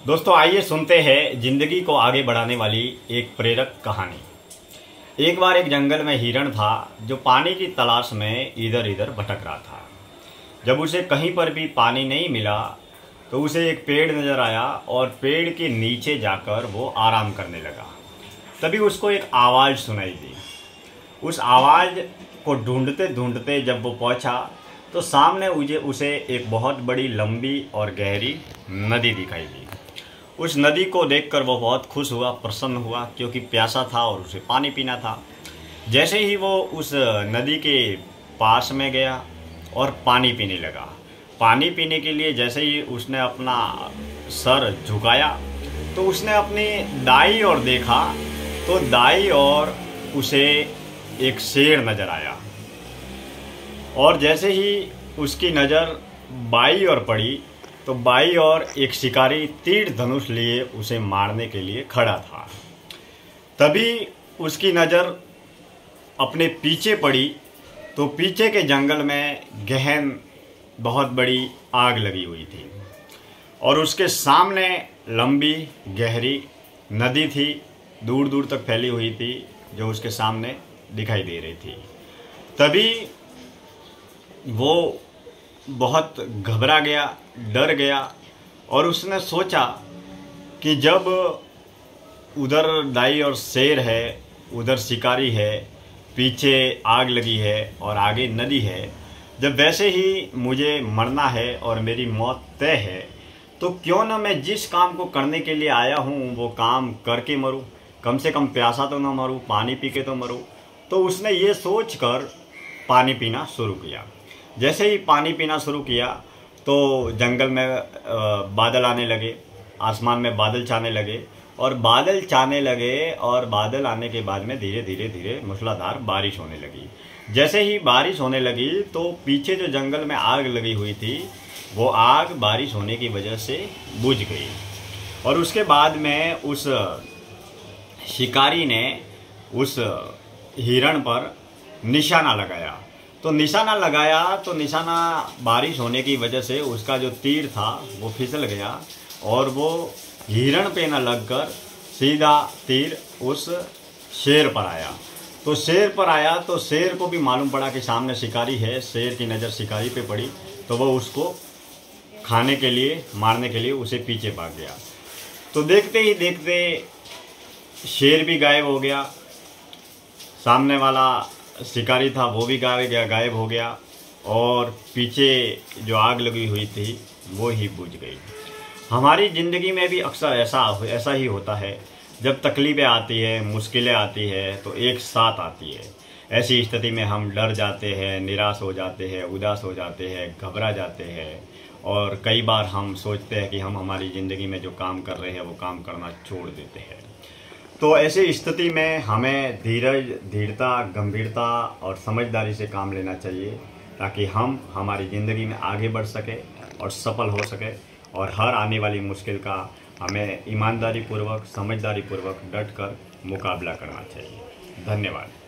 दोस्तों आइए सुनते हैं जिंदगी को आगे बढ़ाने वाली एक प्रेरक कहानी। एक बार एक जंगल में हिरण था जो पानी की तलाश में इधर उधर भटक रहा था। जब उसे कहीं पर भी पानी नहीं मिला तो उसे एक पेड़ नजर आया और पेड़ के नीचे जाकर वो आराम करने लगा। तभी उसको एक आवाज़ सुनाई दी। उस आवाज़ को ढूंढते ढूंढते जब वो पहुंचा तो सामने उसे एक बहुत बड़ी लंबी और गहरी नदी दिखाई दी। उस नदी को देखकर वो बहुत खुश हुआ, प्रसन्न हुआ, क्योंकि प्यासा था और उसे पानी पीना था। जैसे ही वो उस नदी के पास में गया और पानी पीने लगा। पानी पीने के लिए जैसे ही उसने अपना सर झुकाया तो उसने अपनी दाईं ओर देखा तो दाईं ओर उसे एक शेर नज़र आया। और जैसे ही उसकी नज़र बाईं ओर पड़ी तो बाईं ओर एक शिकारी तीर धनुष लिए उसे मारने के लिए खड़ा था। तभी उसकी नज़र अपने पीछे पड़ी तो पीछे के जंगल में गहन बहुत बड़ी आग लगी हुई थी और उसके सामने लंबी गहरी नदी थी, दूर दूर तक फैली हुई थी, जो उसके सामने दिखाई दे रही थी। तभी वो बहुत घबरा गया, डर गया और उसने सोचा कि जब उधर दाई और शेर है, उधर शिकारी है, पीछे आग लगी है और आगे नदी है, जब वैसे ही मुझे मरना है और मेरी मौत तय है तो क्यों ना मैं जिस काम को करने के लिए आया हूँ वो काम करके मरूँ, कम से कम प्यासा तो ना मरूँ, पानी पी के तो मरूँ। तो उसने ये सोचकर पानी पीना शुरू किया। जैसे ही पानी पीना शुरू किया तो जंगल में बादल आने लगे, आसमान में बादल छाने लगे और बादल छाने लगे और बादल आने के बाद में धीरे धीरे धीरे मूसलाधार बारिश होने लगी। जैसे ही बारिश होने लगी तो पीछे जो जंगल में आग लगी हुई थी वो आग बारिश होने की वजह से बुझ गई। और उसके बाद में उस शिकारी ने उस हिरण पर निशाना लगाया। तो निशाना लगाया तो निशाना बारिश होने की वजह से उसका जो तीर था वो फिसल गया और वो हिरण पे न लगकर सीधा तीर उस शेर पर आया। तो शेर पर आया तो शेर को भी मालूम पड़ा कि सामने शिकारी है। शेर की नज़र शिकारी पे पड़ी तो वो उसको खाने के लिए, मारने के लिए उसे पीछे भाग गया। तो देखते ही देखते शेर भी गायब हो गया, सामने वाला शिकारी था वो भी गायब हो गया और पीछे जो आग लगी हुई थी वो ही बुझ गई। हमारी ज़िंदगी में भी अक्सर ऐसा ही होता है। जब तकलीफ़ें आती है, मुश्किलें आती है तो एक साथ आती है। ऐसी स्थिति में हम डर जाते हैं, निराश हो जाते हैं, उदास हो जाते हैं, घबरा जाते हैं और कई बार हम सोचते हैं कि हम हमारी ज़िंदगी में जो काम कर रहे हैं वो काम करना छोड़ देते हैं। तो ऐसी स्थिति में हमें धीरज, धीरता, गंभीरता और समझदारी से काम लेना चाहिए ताकि हम हमारी ज़िंदगी में आगे बढ़ सके और सफल हो सके। और हर आने वाली मुश्किल का हमें ईमानदारी पूर्वक, समझदारी पूर्वक डट कर मुकाबला करना चाहिए। धन्यवाद।